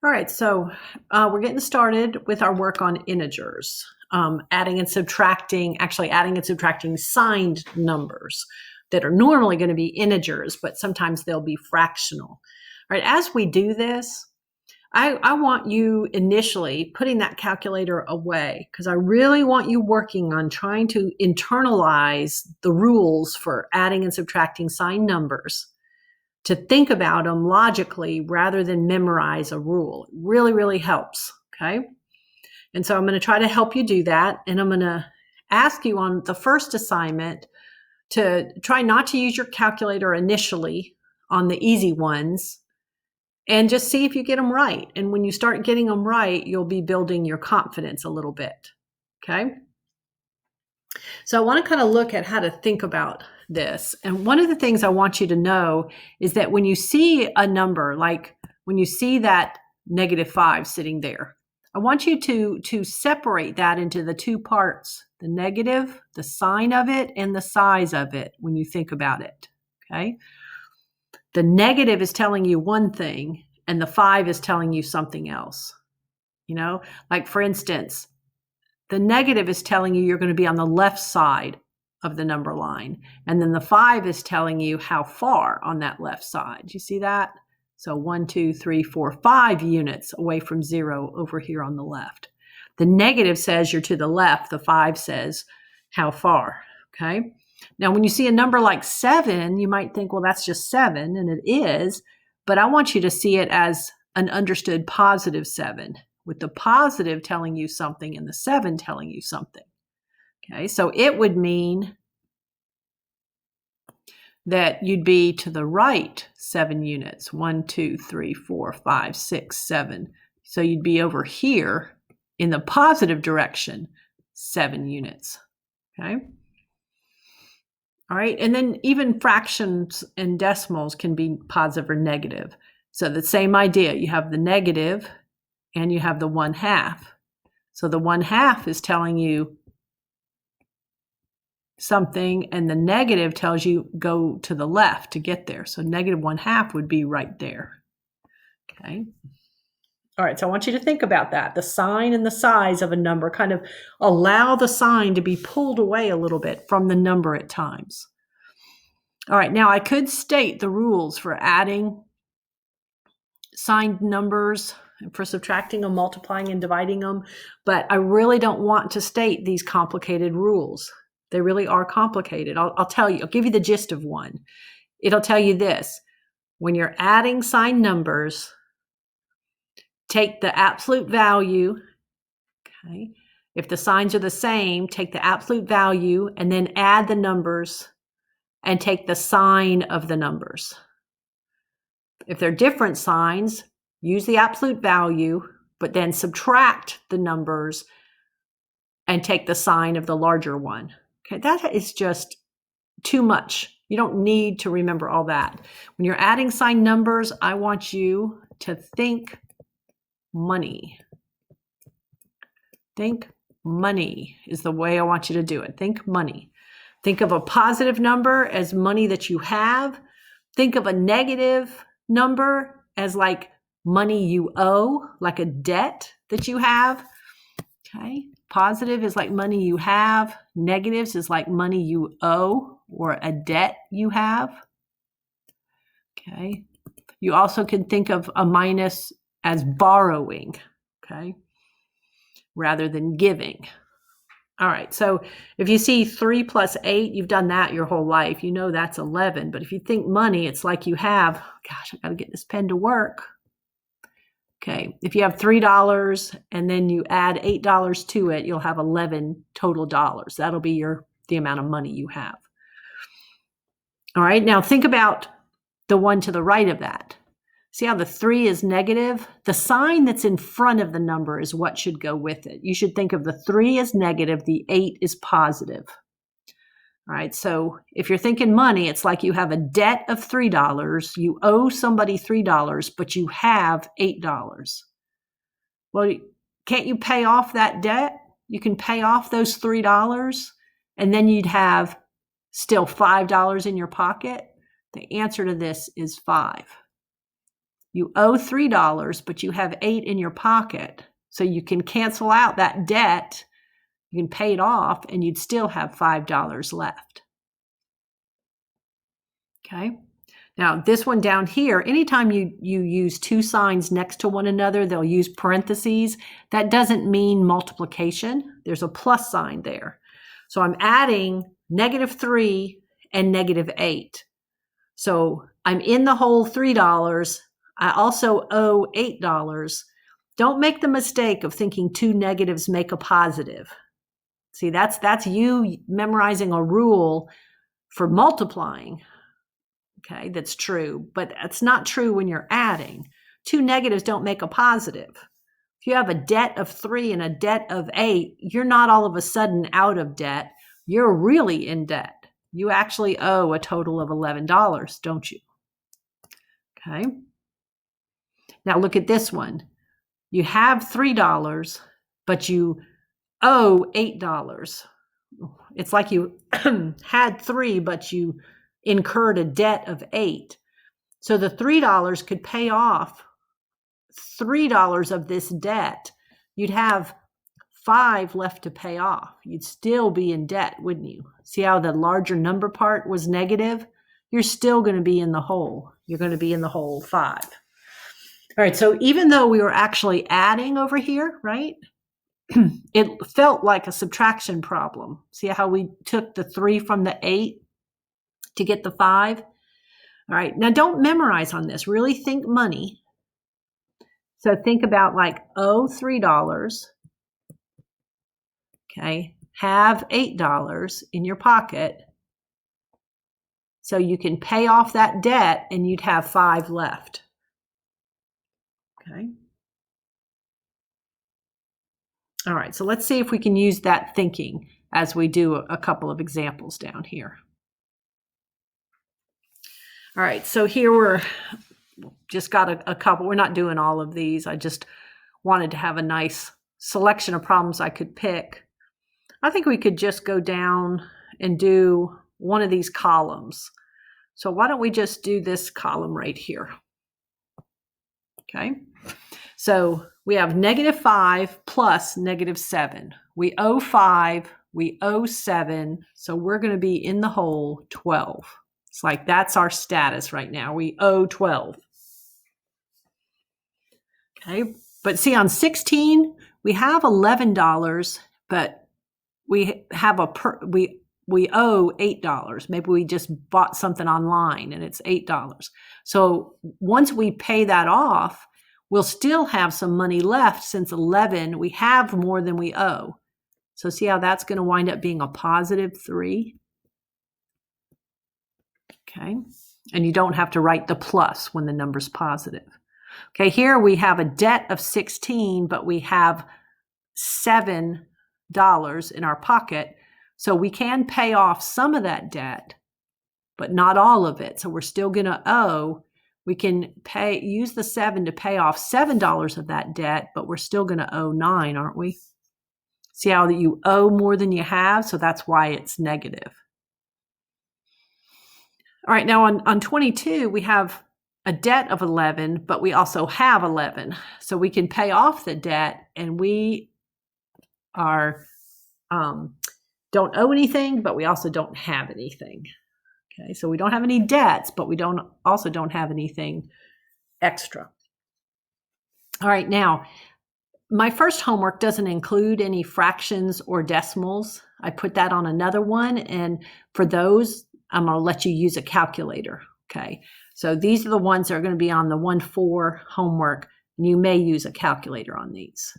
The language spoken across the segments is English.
All right, so we're getting started with our work on integers, adding and subtracting, actually adding and subtracting signed numbers that are normally going to be integers, but sometimes they'll be fractional. All right, as we do this, I want you initially putting that calculator away because I really want you working on trying to internalize the rules for adding and subtracting signed numbers, to think about them logically rather than memorize a rule. It really, really helps, okay? And so I'm going to try to help you do that. And I'm going to ask you on the first assignment to try not to use your calculator initially on the easy ones and just see if you get them right. And when you start getting them right, you'll be building your confidence a little bit, okay? So I want to kind of look at how to think about this. And one of the things I want you to know is that when you see a number, like when you see that -5 sitting there, I want you to separate that into the two parts, the negative, the sign of it, and the size of it when you think about it, okay? The negative is telling you one thing, and the 5 is telling you something else. You know, like for instance, the negative is telling you you're going to be on the left side of the number line. And then the 5 is telling you how far on that left side. You see that? So 1, 2, 3, 4, 5 units away from 0 over here on the left. The negative says you're to the left. The 5 says how far. Okay. Now, when you see a number like 7, you might think, well, that's just 7, and it is. But I want you to see it as an understood positive 7, with the positive telling you something and the 7 telling you something. Okay, so it would mean that you'd be to the right 7 units, 1, 2, 3, 4, 5, 6, 7. So you'd be over here in the positive direction 7 units. Okay. All right, and then even fractions and decimals can be positive or negative. So the same idea, you have the negative and you have the 1/2. So the 1/2 is telling you something, and the negative tells you go to the left to get there. So -1/2 would be right there. Okay. All right, so I want you to think about that. The sign and the size of a number, kind of allow the sign to be pulled away a little bit from the number at times. All right, now I could state the rules for adding signed numbers, for subtracting them, multiplying and dividing them, but I really don't want to state these complicated rules. They really are complicated. I'll tell you, I'll give you the gist of one. It'll tell you this: when you're adding signed numbers, take the absolute value, okay? If the signs are the same, take the absolute value and then add the numbers and take the sign of the numbers. If they're different signs, use the absolute value, but then subtract the numbers and take the sign of the larger one. Okay, that is just too much. You don't need to remember all that. When you're adding signed numbers, I want you to think money. Think money is the way I want you to do it. Think money. Think of a positive number as money that you have. Think of a negative number as like money you owe, like a debt that you have. Okay. Positive is like money you have. Negatives is like money you owe or a debt you have. Okay. You also can think of a minus as borrowing, okay, rather than giving. All right, so if you see 3 plus 8, you've done that your whole life. You know that's 11. But if you think money, it's like you have, gosh, I got to get this pen to work. Okay, if you have $3 and then you add $8 to it, you'll have 11 total dollars. That'll be the amount of money you have. All right, now think about the one to the right of that. See how the 3 is negative? The sign that's in front of the number is what should go with it. You should think of the 3 as negative, the 8 is positive. All right, so if you're thinking money, it's like you have a debt of $3. You owe somebody $3, but you have $8. Well, can't you pay off that debt? You can pay off those $3, and then you'd have still $5 in your pocket. The answer to this is 5. You owe $3, but you have 8 in your pocket. So you can cancel out that debt. You can pay it off and you'd still have $5 left. Okay. Now this one down here, anytime you use two signs next to one another, they'll use parentheses. That doesn't mean multiplication. There's a plus sign there. So I'm adding -3 and -8. So I'm in the hole $3. I also owe $8. Don't make the mistake of thinking two negatives make a positive. See, that's you memorizing a rule for multiplying. Okay, that's true, but that's not true when you're adding. Two negatives don't make a positive. If you have a debt of 3 and a debt of 8, you're not all of a sudden out of debt. You're really in debt. You actually owe a total of $11, don't you? Okay. Now look at this one. You have $3, but you owe $8. It's like you had 3, but you incurred a debt of 8. So the $3 could pay off $3 of this debt. You'd have 5 left to pay off. You'd still be in debt, wouldn't you? See how the larger number part was negative? You're still going to be in the hole. You're going to be in the hole 5. All right, so even though we were actually adding over here, right? It felt like a subtraction problem. See how we took the 3 from the 8 to get the 5? All right, now don't memorize on this. Really think money. So think about like, owe $3. Okay, have $8 in your pocket. So you can pay off that debt and you'd have 5 left. Okay. All right, so let's see if we can use that thinking as we do a couple of examples down here. All right, so here we're just got a couple. We're not doing all of these. I just wanted to have a nice selection of problems I could pick. I think we could just go down and do one of these columns. So why don't we just do this column right here? Okay, so we have -5 plus -7. We owe 5, we owe 7, so we're going to be in the hole 12. It's like that's our status right now. We owe 12. Okay, but see on 16, we have $11, but we have we owe $8. Maybe we just bought something online and it's $8. So once we pay that off, we'll still have some money left. Since 11, we have more than we owe. So see how that's going to wind up being a +3? Okay, and you don't have to write the plus when the number's positive. Okay, here we have a debt of 16, but we have $7 in our pocket. So we can pay off some of that debt, but not all of it. So we're still going to owe. We can use the 7 to pay off $7 of that debt, but we're still going to owe 9, aren't we? See how that you owe more than you have, so that's why it's negative. All right, now on 22, we have a debt of 11, but we also have 11. So we can pay off the debt, and we are don't owe anything, but we also don't have anything. Okay, so we don't have any debts, but we also don't have anything extra. All right, now my first homework doesn't include any fractions or decimals. I put that on another one, and for those, I'm going to let you use a calculator. Okay, so these are the ones that are going to be on the 1-4 homework, and you may use a calculator on these.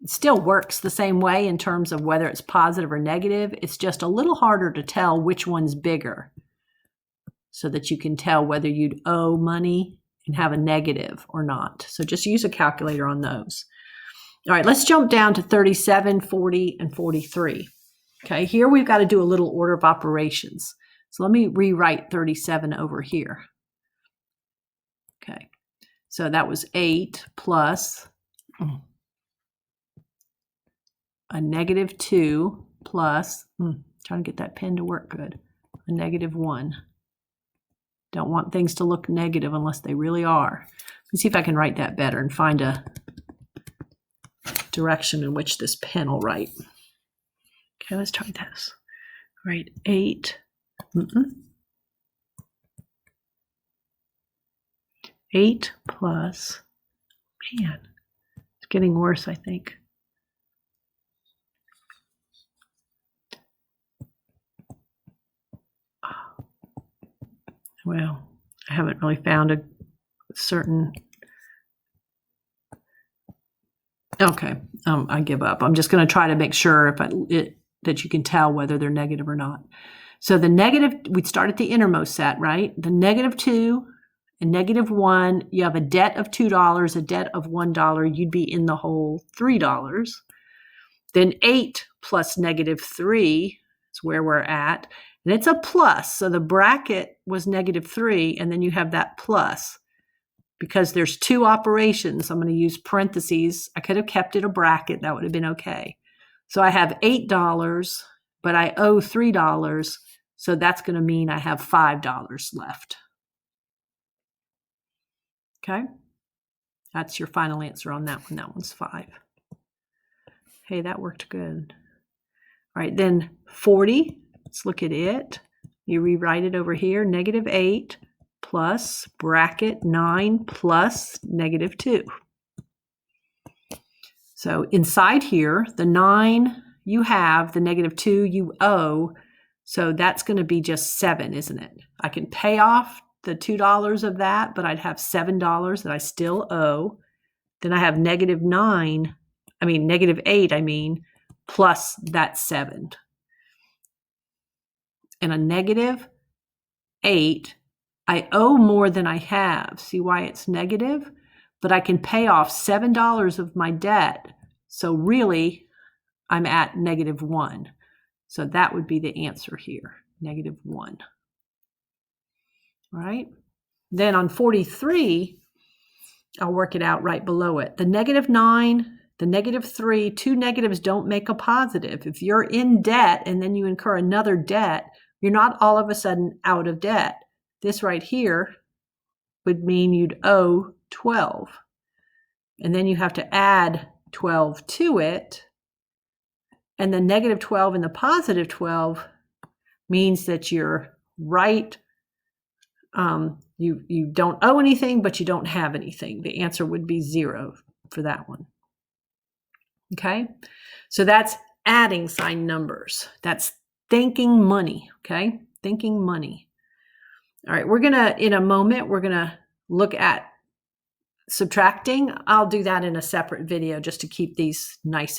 It still works the same way in terms of whether it's positive or negative. It's just a little harder to tell which one's bigger so that you can tell whether you'd owe money and have a negative or not. So just use a calculator on those. All right, let's jump down to 37, 40, and 43. Okay, here we've got to do a little order of operations. So let me rewrite 37 over here. Okay, so that was 8 plus a -2 plus, trying to get that pen to work good, a -1 Don't want things to look negative unless they really are. Let me see if I can write that better and find a direction in which this pen will write. Okay, let's try this. Write 8. 8 plus, man, it's getting worse, I think. Well, I haven't really found a certain, okay, I give up. I'm just going to try to make sure that you can tell whether they're negative or not. So the negative, we'd start at the innermost set, right? The -2 and -1, you have a debt of $2, a debt of $1, you'd be in the hole $3. Then 8 plus -3 is where we're at. And it's a plus, so the bracket was -3, and then you have that plus. Because there's two operations, I'm going to use parentheses. I could have kept it a bracket. That would have been okay. So I have $8, but I owe $3. So that's going to mean I have $5 left. Okay? That's your final answer on that one. That one's 5. Hey, that worked good. All right, then 40. Let's look at it. You rewrite it over here. -8 plus bracket 9 plus -2. So inside here, the 9 you have, the -2 you owe. So that's going to be just 7, isn't it? I can pay off the $2 of that, but I'd have $7 that I still owe. Then I have -8, plus that 7. And a -8, I owe more than I have. See why it's negative? But I can pay off $7 of my debt. So really, I'm at -1. So that would be the answer here, -1. All right. Then on 43, I'll work it out right below it. The -9, the -3, two negatives don't make a positive. If you're in debt and then you incur another debt, you're not all of a sudden out of debt. This right here would mean you'd owe 12. And then you have to add 12 to it. And the -12 and the +12 means that you're right. You don't owe anything, but you don't have anything. The answer would be 0 for that one. Okay? So that's adding sign numbers. That's thinking money, okay? Thinking money. All right, in a moment, we're gonna look at subtracting. I'll do that in a separate video just to keep these nice